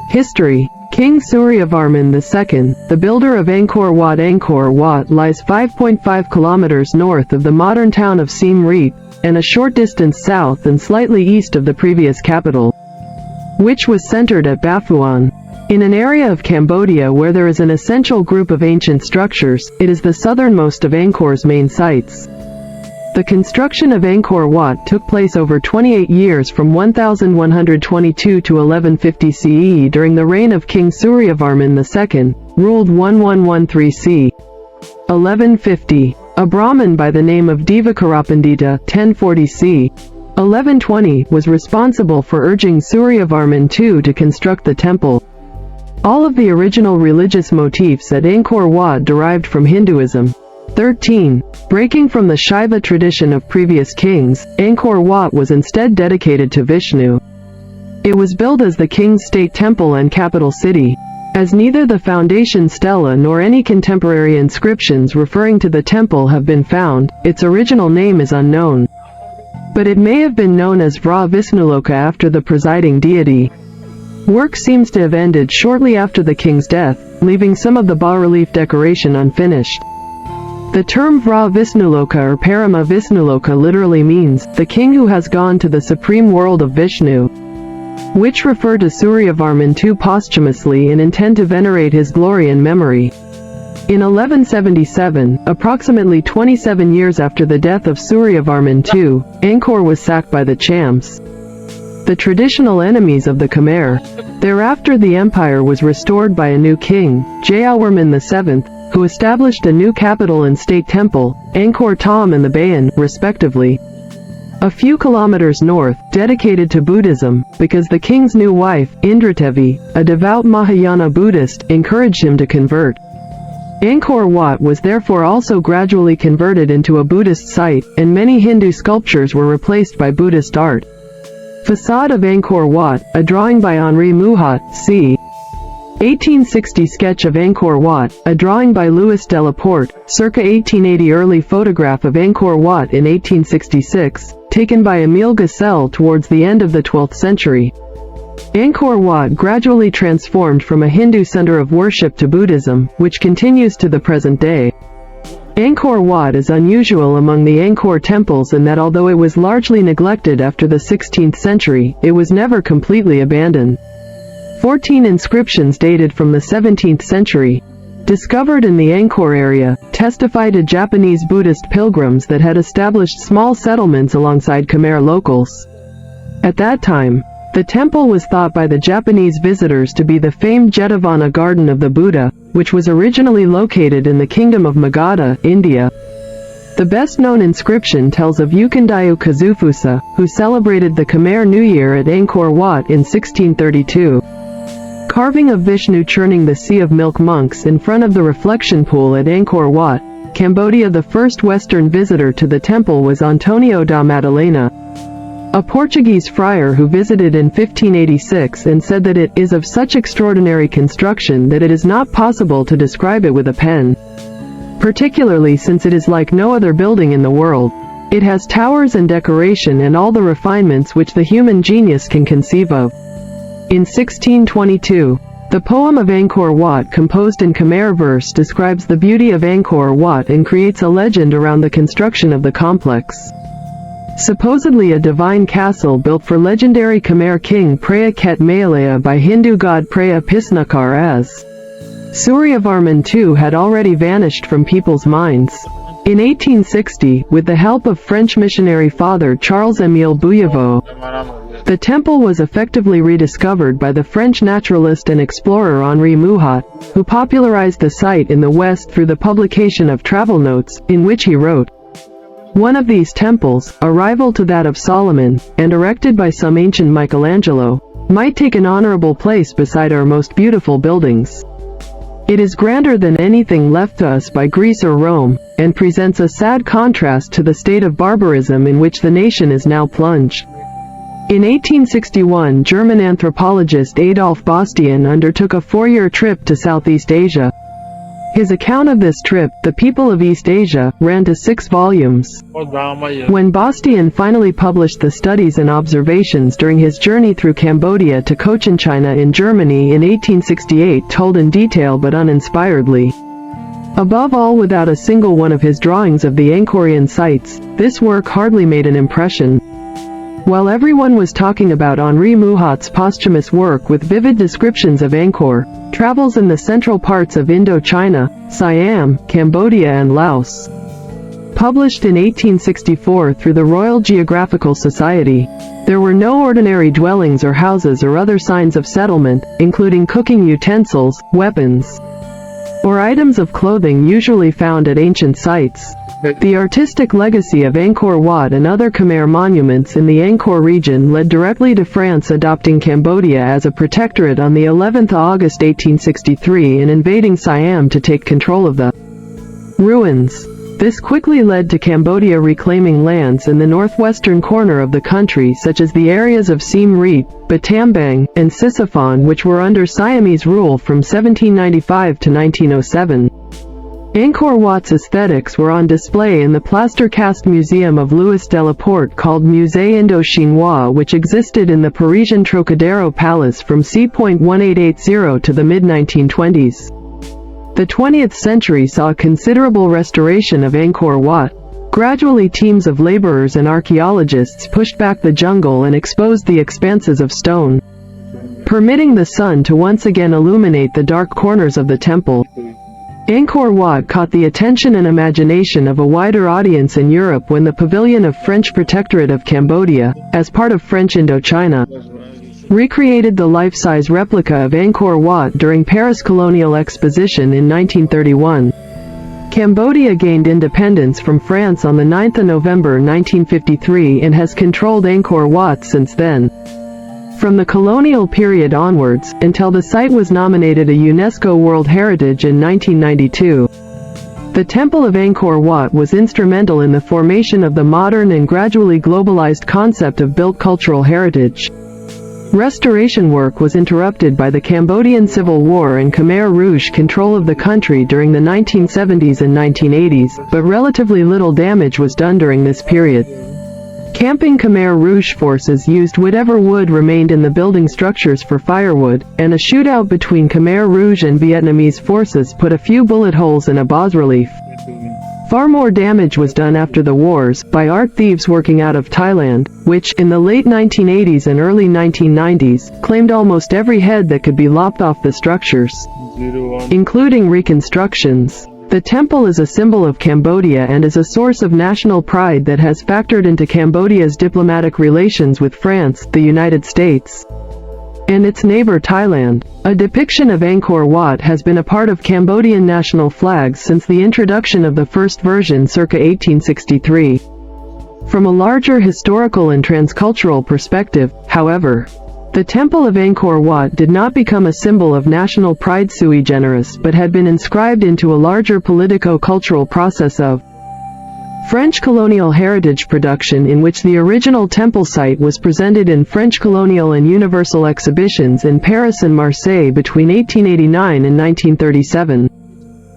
History. King Suryavarman II, the builder of Angkor Wat. Angkor Wat lies 5.5 kilometers north of the modern town of Simrip, and a short distance south and slightly east of the previous capital, which was centered at Baphuon. In an area of Cambodia where there is an essential group of ancient structures, it is the southernmost of Angkor's main sites. The construction of Angkor Wat took place over 28 years from 1122 to 1150 CE during the reign of King Suryavarman II, ruled 1113 c. 1150. A Brahmin by the name of Devakarapandita, 1040 c. 1120, was responsible for urging Suryavarman II to construct the temple. All of the original religious motifs at Angkor Wat derived from Hinduism. 13. Breaking from the Shaiva tradition of previous kings, Angkor Wat was instead dedicated to Vishnu. It was built as the king's state temple and capital city. As neither the foundation stela nor any contemporary inscriptions referring to the temple have been found, its original name is unknown. But it may have been known as Vra Visnuloka after the presiding deity. Work seems to have ended shortly after the king's death, leaving some of the bas-relief decoration unfinished. The term Vra Visnuloka or Parama Visnuloka literally means, the king who has gone to the supreme world of Vishnu, which refer to Suryavarman II posthumously and intend to venerate his glory and memory. In 1177, approximately 27 years after the death of Suryavarman II, Angkor was sacked by the Chams, the traditional enemies of the Khmer. Thereafter the empire was restored by a new king, Jayawarman VII, who established a new capital and state temple, Angkor Thom and the Bayon, respectively, a few kilometers north, dedicated to Buddhism, because the king's new wife, Indratevi, a devout Mahayana Buddhist, encouraged him to convert. Angkor Wat was therefore also gradually converted into a Buddhist site, and many Hindu sculptures were replaced by Buddhist art. Facade of Angkor Wat, a drawing by Henri Mouhat, c. 1860. Sketch of Angkor Wat, a drawing by Louis Delaporte, circa 1880. Early photograph of Angkor Wat in 1866, taken by Émile Gassel towards the end of the 12th century. Angkor Wat gradually transformed from a Hindu center of worship to Buddhism, which continues to the present day. Angkor Wat is unusual among the Angkor temples in that although it was largely neglected after the 16th century, it was never completely abandoned. 14 inscriptions dated from the 17th century, discovered in the Angkor area, testify to Japanese Buddhist pilgrims that had established small settlements alongside Khmer locals. At that time, the temple was thought by the Japanese visitors to be the famed Jetavana Garden of the Buddha, which was originally located in the Kingdom of Magadha, India. The best-known inscription tells of Ukandayu Kazufusa, who celebrated the Khmer New Year at Angkor Wat in 1632. Carving of Vishnu churning the sea of milk monks in front of the reflection pool at Angkor Wat, Cambodia. The first Western visitor to the temple was Antonio da Madalena, a Portuguese friar who visited in 1586 and said that it is of such extraordinary construction that it is not possible to describe it with a pen, particularly since it is like no other building in the world. It has towers and decoration and all the refinements which the human genius can conceive of. In 1622, the poem of Angkor Wat, composed in Khmer verse, describes the beauty of Angkor Wat and creates a legend around the construction of the complex. Supposedly a divine castle built for legendary Khmer king Preah Ket Maelaya by Hindu god Preah Pisnakar, as Suryavarman II had already vanished from people's minds. In 1860, with the help of French missionary father Charles-Émile Bouilleveau, the temple was effectively rediscovered by the French naturalist and explorer Henri Mouhat, who popularized the site in the West through the publication of travel notes, in which he wrote, "One of these temples, a rival to that of Solomon, and erected by some ancient Michelangelo, might take an honorable place beside our most beautiful buildings. It is grander than anything left to us by Greece or Rome, and presents a sad contrast to the state of barbarism in which the nation is now plunged." In 1861, German anthropologist Adolf Bastian undertook a 4-year trip to Southeast Asia. His account of this trip, The People of East Asia, ran to 6 volumes. When Bastian finally published the studies and observations during his journey through Cambodia to Cochinchina in Germany in 1868, told in detail but uninspiredly. Above all, without a single one of his drawings of the Angkorian sites, this work hardly made an impression. While everyone was talking about Henri Mouhot's posthumous work with vivid descriptions of Angkor, travels in the central parts of Indochina, Siam, Cambodia and Laos. Published in 1864 through the Royal Geographical Society, there were no ordinary dwellings or houses or other signs of settlement, including cooking utensils, weapons, or items of clothing usually found at ancient sites. The artistic legacy of Angkor Wat and other Khmer monuments in the Angkor region led directly to France adopting Cambodia as a protectorate on the 11th of August 1863 and invading Siam to take control of the ruins. This quickly led to Cambodia reclaiming lands in the northwestern corner of the country, such as the areas of Simrip, Battambang, and Sisophon, which were under Siamese rule from 1795 to 1907. Angkor Wat's aesthetics were on display in the plaster cast museum of Louis Delaporte called Musée Indo-Chinois, which existed in the Parisian Trocadero Palace from c.1880 to the mid-1920s. The 20th century saw a considerable restoration of Angkor Wat. Gradually, teams of laborers and archaeologists pushed back the jungle and exposed the expanses of stone, permitting the sun to once again illuminate the dark corners of the temple. Angkor Wat caught the attention and imagination of a wider audience in Europe when the Pavilion of French Protectorate of Cambodia, as part of French Indochina, recreated the life-size replica of Angkor Wat during Paris Colonial Exposition in 1931. Cambodia gained independence from France on the 9th of November 1953 and has controlled Angkor Wat since then. From the colonial period onwards, until the site was nominated a UNESCO World Heritage in 1992. The Temple of Angkor Wat was instrumental in the formation of the modern and gradually globalized concept of built cultural heritage. Restoration work was interrupted by the Cambodian Civil War and Khmer Rouge control of the country during the 1970s and 1980s, but relatively little damage was done during this period. Camping Khmer Rouge forces used whatever wood remained in the building structures for firewood, and a shootout between Khmer Rouge and Vietnamese forces put a few bullet holes in a bas-relief. Far more damage was done after the wars, by art thieves working out of Thailand, which, in the late 1980s and early 1990s, claimed almost every head that could be lopped off the structures, including reconstructions. The temple is a symbol of Cambodia and is a source of national pride that has factored into Cambodia's diplomatic relations with France, the United States, and its neighbor Thailand. A depiction of Angkor Wat has been a part of Cambodian national flags since the introduction of the first version circa 1863. From a larger historical and transcultural perspective, however, the Temple of Angkor Wat did not become a symbol of national pride sui generis, but had been inscribed into a larger politico-cultural process of French colonial heritage production, in which the original temple site was presented in French colonial and universal exhibitions in Paris and Marseille between 1889 and 1937.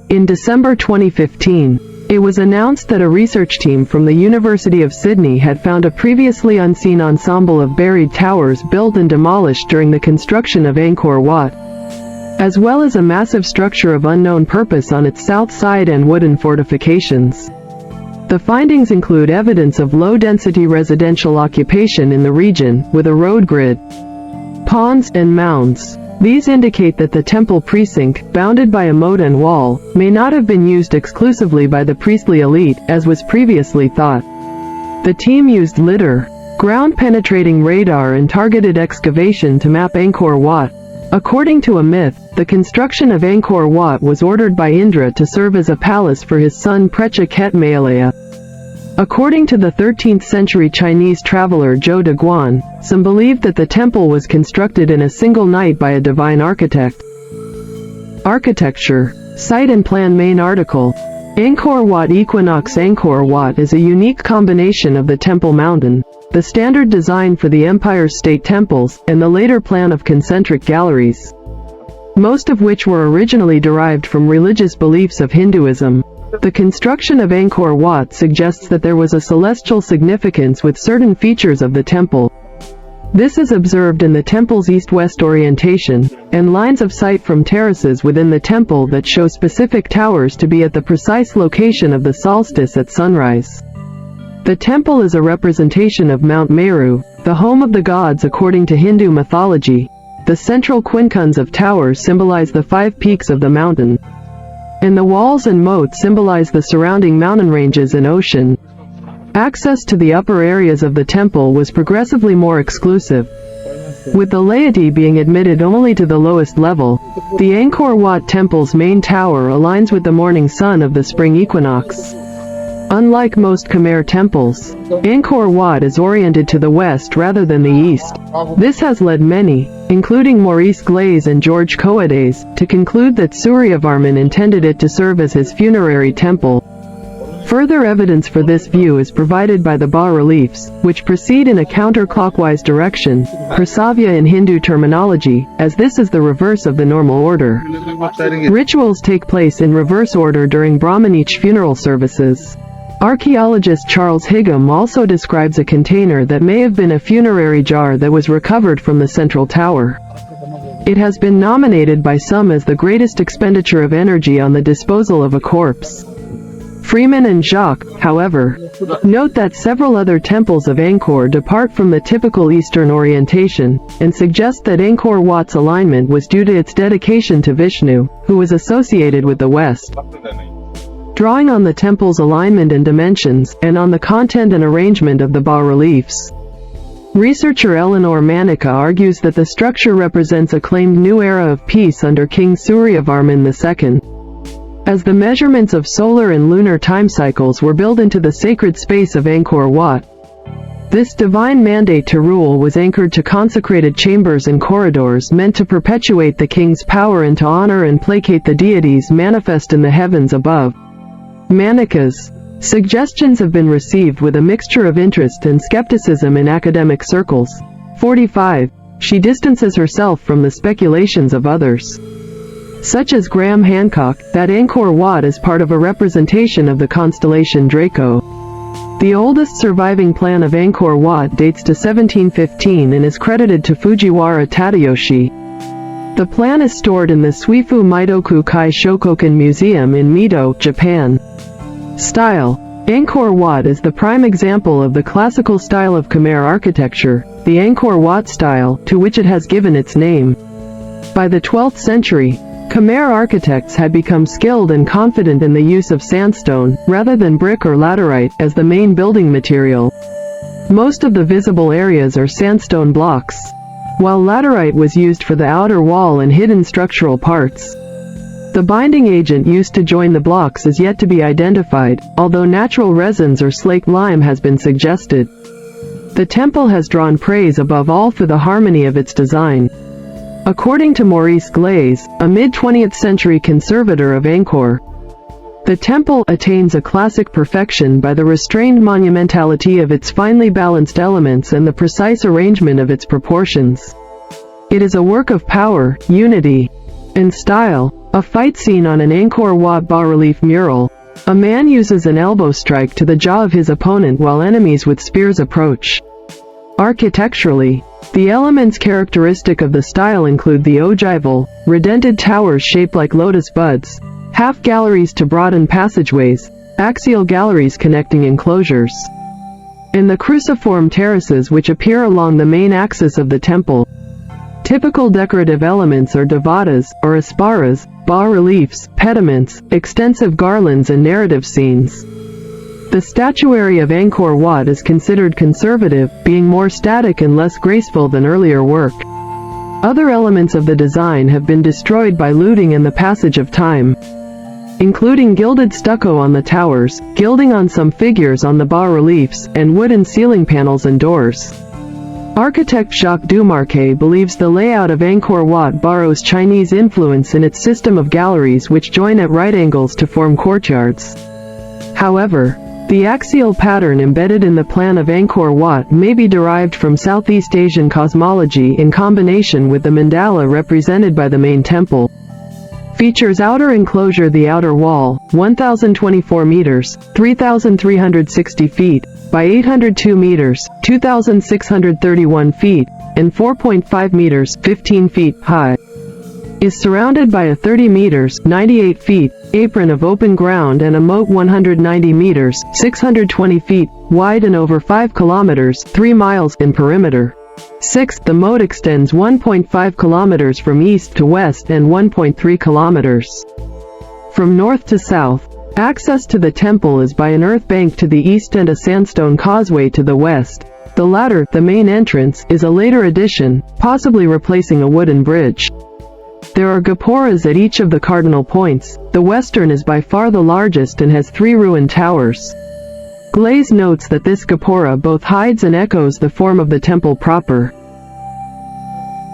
In December 2015, it was announced that a research team from the University of Sydney had found a previously unseen ensemble of buried towers built and demolished during the construction of Angkor Wat, as well as a massive structure of unknown purpose on its south side and wooden fortifications. The findings include evidence of low-density residential occupation in the region, with a road grid, ponds, and mounds. These indicate that the temple precinct, bounded by a moat and wall, may not have been used exclusively by the priestly elite, as was previously thought. The team used lidar, ground-penetrating radar, and targeted excavation to map Angkor Wat. According to a myth, the construction of Angkor Wat was ordered by Indra to serve as a palace for his son Precha Ket Mayalaya. According to the 13th century Chinese traveler Zhou de Guan, some believed that the temple was constructed in a single night by a divine architect. Architecture, Site and Plan. Main article. Angkor Wat Equinox. Angkor Wat is a unique combination of the Temple Mountain, the standard design for the Empire's state temples, and the later plan of concentric galleries. most of which were originally derived from religious beliefs of Hinduism. The construction of Angkor Wat suggests that there was a celestial significance with certain features of the temple. This is observed in the temple's east-west orientation, and lines of sight from terraces within the temple that show specific towers to be at the precise location of the solstice at sunrise. The temple is a representation of Mount Meru, the home of the gods according to Hindu mythology. The central quincunx of towers symbolize the 5 peaks of the mountain, and the walls and moat symbolize the surrounding mountain ranges and ocean. Access to the upper areas of the temple was progressively more exclusive, with the laity being admitted only to the lowest level. The Angkor Wat Temple's main tower aligns with the morning sun of the spring equinox. Unlike most Khmer temples, Angkor Wat is oriented to the west rather than the east. This has led many, including Maurice Glaze and George Coedes, to conclude that Suryavarman intended it to serve as his funerary temple. Further evidence for this view is provided by the bas-reliefs, which proceed in a counterclockwise direction, prasavya in Hindu terminology, as this is the reverse of the normal order. Rituals take place in reverse order during Brahmanich funeral services. Archaeologist Charles Higham also describes a container that may have been a funerary jar that was recovered from the central tower. It has been nominated by some as the greatest expenditure of energy on the disposal of a corpse. Freeman and Jacques, however, note that several other temples of Angkor depart from the typical Eastern orientation, and suggest that Angkor Wat's alignment was due to its dedication to Vishnu, who was associated with the West. Drawing on the temple's alignment and dimensions, and on the content and arrangement of the bas-reliefs, researcher Eleanor Manica argues that the structure represents a claimed new era of peace under King Suryavarman II. As the measurements of solar and lunar time cycles were built into the sacred space of Angkor Wat, this divine mandate to rule was anchored to consecrated chambers and corridors meant to perpetuate the king's power and to honor and placate the deities manifest in the heavens above. Manica's suggestions have been received with a mixture of interest and skepticism in academic circles. 45. She distances herself from the speculations of others, such as Graham Hancock, that Angkor Wat is part of a representation of the constellation Draco. The oldest surviving plan of Angkor Wat dates to 1715 and is credited to Fujiwara Tadayoshi. The plan is stored in the Suifu Meidoku Kai Shokokan Museum in Mito, Japan. Style. Angkor Wat is the prime example of the classical style of Khmer architecture, the Angkor Wat style, to which it has given its name. By the 12th century, Khmer architects had become skilled and confident in the use of sandstone, rather than brick or laterite, as the main building material. Most of the visible areas are sandstone blocks, while laterite was used for the outer wall and hidden structural parts. The binding agent used to join the blocks is yet to be identified, although natural resins or slaked lime has been suggested. The temple has drawn praise above all for the harmony of its design. According to Maurice Glaze, a mid-20th century conservator of Angkor, the temple attains a classic perfection by the restrained monumentality of its finely balanced elements and the precise arrangement of its proportions. It is a work of power, unity, and style. A fight scene on an Angkor Wat bas-relief mural. A man uses an elbow strike to the jaw of his opponent while enemies with spears approach. Architecturally, the elements characteristic of the style include the ogival, redented towers shaped like lotus buds, half galleries to broaden passageways, axial galleries connecting enclosures, and the cruciform terraces which appear along the main axis of the temple. Typical decorative elements are devatas, or apsaras, bas-reliefs, pediments, extensive garlands and narrative scenes. The statuary of Angkor Wat is considered conservative, being more static and less graceful than earlier work. Other elements of the design have been destroyed by looting and the passage of time, including gilded stucco on the towers, gilding on some figures on the bas-reliefs, and wooden ceiling panels and doors. Architect Jacques Dumarquet believes the layout of Angkor Wat borrows Chinese influence in its system of galleries which join at right angles to form courtyards. However, The axial pattern embedded in the plan of Angkor Wat may be derived from Southeast Asian cosmology in combination with the mandala represented by the main temple. Features outer enclosure. The outer wall, 1,024 meters, 3,360 feet, by 802 meters, 2,631 feet, and 4.5 meters, 15 feet, high, is surrounded by a 30 meters, 98 feet, apron of open ground and a moat 190 meters, 620 feet, wide and over 5 kilometers, 3 miles, in perimeter. 6. The moat extends 1.5 kilometers from east to west and 1.3 kilometers from north to south. Access to the temple is by an earth bank to the east and a sandstone causeway to the west. The latter, the main entrance, is a later addition, possibly replacing a wooden bridge. There are gopuras at each of the cardinal points. The western is by far the largest and has 3 ruined towers. Glaze notes that this gopura both hides and echoes the form of the temple proper.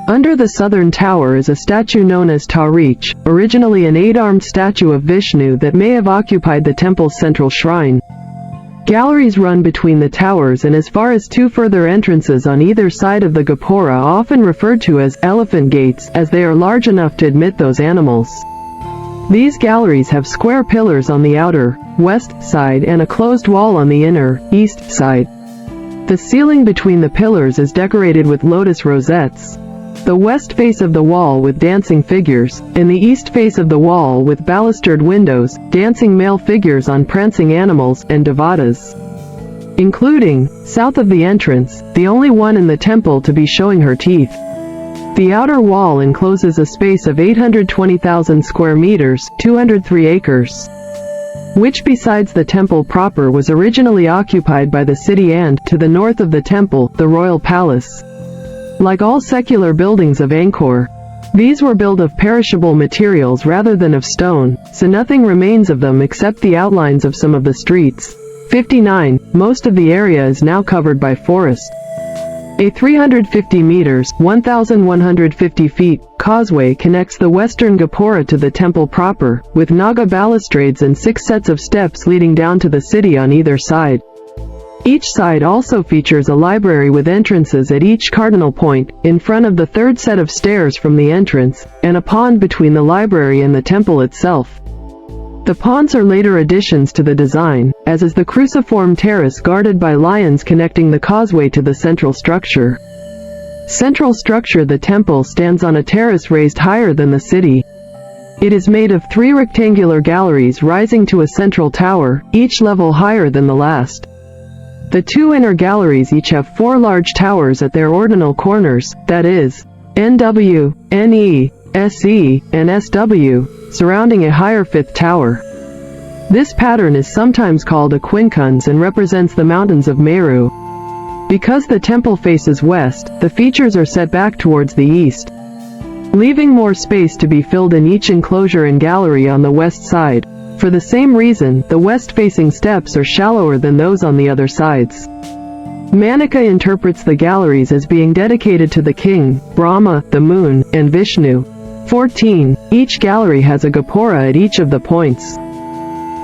Under the southern tower is a statue known as Taurich, originally an 8-armed statue of Vishnu that may have occupied the temple's central shrine. Galleries run between the towers and as far as 2 further entrances on either side of the gopura, often referred to as elephant gates, as they are large enough to admit those animals. These galleries have square pillars on the outer, west side and a closed wall on the inner, east side. The ceiling between the pillars is decorated with lotus rosettes. The west face of the wall with dancing figures, and the east face of the wall with balustered windows, dancing male figures on prancing animals, and devatas, including, south of the entrance, the only one in the temple to be showing her teeth. The outer wall encloses a space of 820,000 square meters, 203 acres, which besides the temple proper was originally occupied by the city and, to the north of the temple, the royal palace. Like all secular buildings of Angkor, these were built of perishable materials rather than of stone, so nothing remains of them except the outlines of some of the streets. 59. Most of the area is now covered by forest. A 350 meters, 1,150 feet, causeway connects the western gopura to the temple proper, with naga balustrades and 6 sets of steps leading down to the city on either side. Each side also features a library with entrances at each cardinal point, in front of the 3rd set of stairs from the entrance, and a pond between the library and the temple itself. The ponds are later additions to the design, as is the cruciform terrace guarded by lions connecting the causeway to the central structure. Central structure. The temple stands on a terrace raised higher than the city. It is made of 3 rectangular galleries rising to a central tower, each level higher than the last. The 2 inner galleries each have 4 large towers at their ordinal corners, that is, NW, NE, SE, and SW, surrounding a higher 5th tower. This pattern is sometimes called a quincunx and represents the mountains of Meru. Because the temple faces west, the features are set back towards the east, leaving more space to be filled in each enclosure and gallery on the west side. For the same reason, the west-facing steps are shallower than those on the other sides. Manika interprets the galleries as being dedicated to the king, Brahma, the moon, and Vishnu. 14. Each gallery has a gopura at each of the points.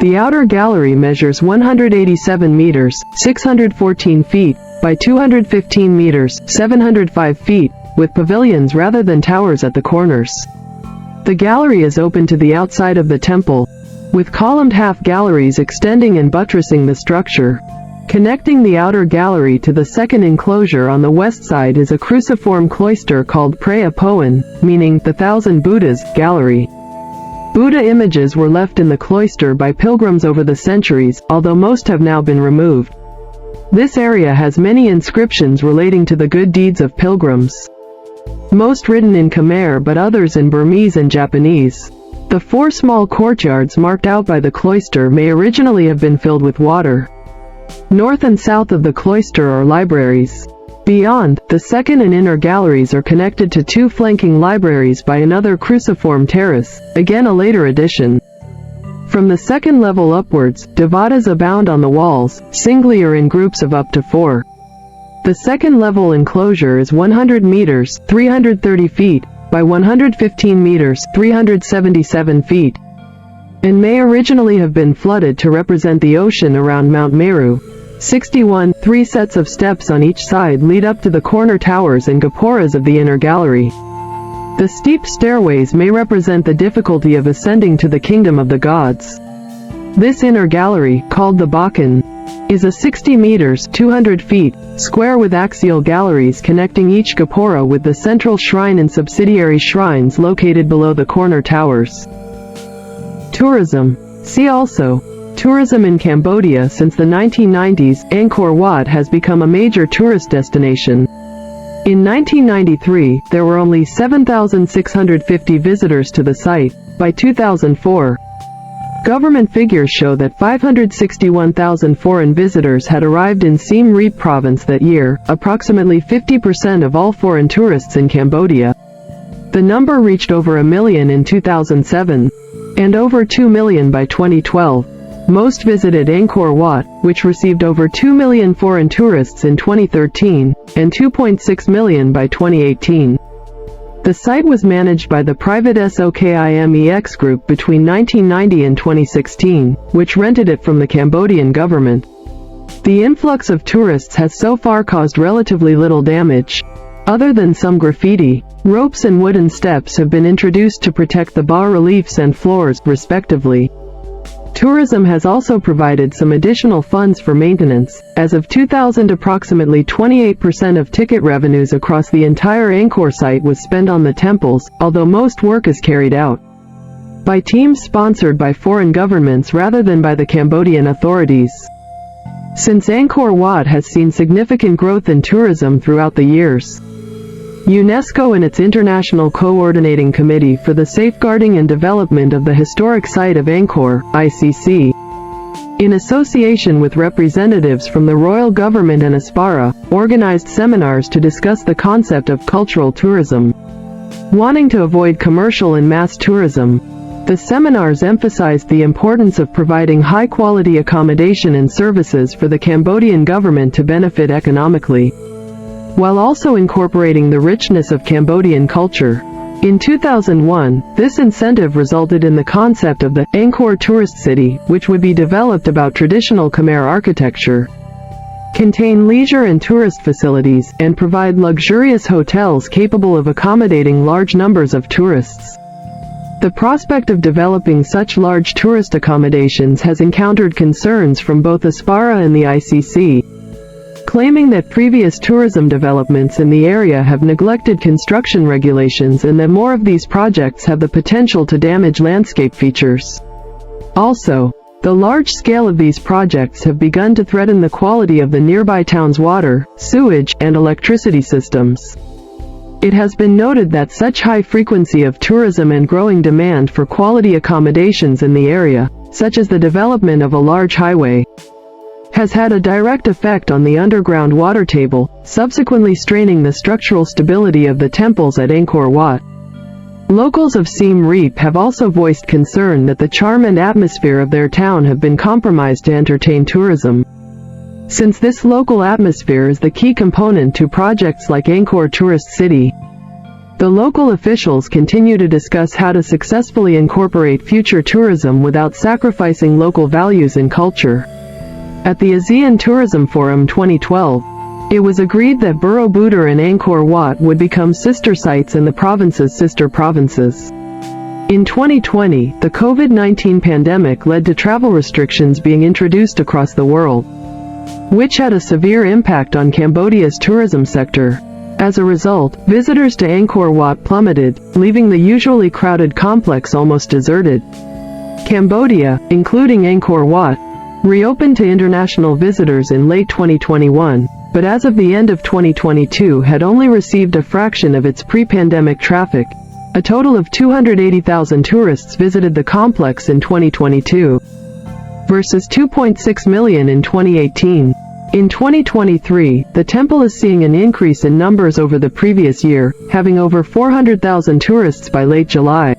The outer gallery measures 187 meters, 614 feet, by 215 meters, 705 feet, with pavilions rather than towers at the corners. The gallery is open to the outside of the temple, with columned half-galleries extending and buttressing the structure. Connecting the outer gallery to the second enclosure on the west side is a cruciform cloister called Preah Poan, meaning the Thousand Buddhas, gallery. Buddha images were left in the cloister by pilgrims over the centuries, although most have now been removed. This area has many inscriptions relating to the good deeds of pilgrims, most written in Khmer but others in Burmese and Japanese. The 4 small courtyards marked out by the cloister may originally have been filled with water. North and south of the cloister are libraries. Beyond, the second and inner galleries are connected to 2 flanking libraries by another cruciform terrace, again a later addition. From the second level upwards, devatas abound on the walls, singly or in groups of up to 4. The second level enclosure is 100 meters, 330 feet, by 115 meters, 377 feet. and may originally have been flooded to represent the ocean around Mount Meru. 61. 3 sets of steps on each side lead up to the corner towers and gopuras of the inner gallery. The steep stairways may represent the difficulty of ascending to the kingdom of the gods. This inner gallery, called the Bakan, is a 60 meters 200 feet square with axial galleries connecting each gopura with the central shrine and subsidiary shrines located below the corner towers. Tourism. See also, tourism in Cambodia. Since the 1990s, Angkor Wat has become a major tourist destination. In 1993, there were only 7,650 visitors to the site. By 2004, government figures show that 561,000 foreign visitors had arrived in Simrip province that year, approximately 50% of all foreign tourists in Cambodia. The number reached over 1 million in 2007, and over 2 million by 2012. Most visited Angkor Wat, which received over 2 million foreign tourists in 2013, and 2.6 million by 2018. The site was managed by the private SOKIMEX group between 1990 and 2016, which rented it from the Cambodian government. The influx of tourists has so far caused relatively little damage. Other than some graffiti, ropes and wooden steps have been introduced to protect the bas-reliefs and floors, respectively. Tourism has also provided some additional funds for maintenance. As of 2000, approximately 28% of ticket revenues across the entire Angkor site was spent on the temples, although most work is carried out by teams sponsored by foreign governments rather than by the Cambodian authorities. Since Angkor Wat has seen significant growth in tourism throughout the years, UNESCO and its International Coordinating Committee for the Safeguarding and Development of the Historic Site of Angkor, ICC, in association with representatives from the royal government and Apsaras, organized seminars to discuss the concept of cultural tourism. Wanting to avoid commercial and mass tourism, the seminars emphasized the importance of providing high-quality accommodation and services for the Cambodian government to benefit economically, while also incorporating the richness of Cambodian culture. In 2001, this incentive resulted in the concept of the Angkor Tourist City, which would be developed about traditional Khmer architecture, contain leisure and tourist facilities, and provide luxurious hotels capable of accommodating large numbers of tourists. The prospect of developing such large tourist accommodations has encountered concerns from both Apsaras and the ICC, claiming that previous tourism developments in the area have neglected construction regulations and that more of these projects have the potential to damage landscape features. Also, the large scale of these projects have begun to threaten the quality of the nearby town's water, sewage, and electricity systems. It has been noted that such high frequency of tourism and growing demand for quality accommodations in the area, such as the development of a large highway, has had a direct effect on the underground water table, subsequently straining the structural stability of the temples at Angkor Wat. Locals of Simrip have also voiced concern that the charm and atmosphere of their town have been compromised to entertain tourism. Since this local atmosphere is the key component to projects like Angkor Tourist City, the local officials continue to discuss how to successfully incorporate future tourism without sacrificing local values and culture. At the ASEAN Tourism Forum 2012, it was agreed that Borobudur and Angkor Wat would become sister sites and the provinces sister provinces. In 2020, the COVID-19 pandemic led to travel restrictions being introduced across the world, which had a severe impact on Cambodia's tourism sector. As a result, visitors to Angkor Wat plummeted, leaving the usually crowded complex almost deserted. Cambodia, including Angkor Wat, reopened to international visitors in late 2021, but as of the end of 2022 had only received a fraction of its pre-pandemic traffic. A total of 280,000 tourists visited the complex in 2022, versus 2.6 million in 2018. In 2023, the temple is seeing an increase in numbers over the previous year, having over 400,000 tourists by late July.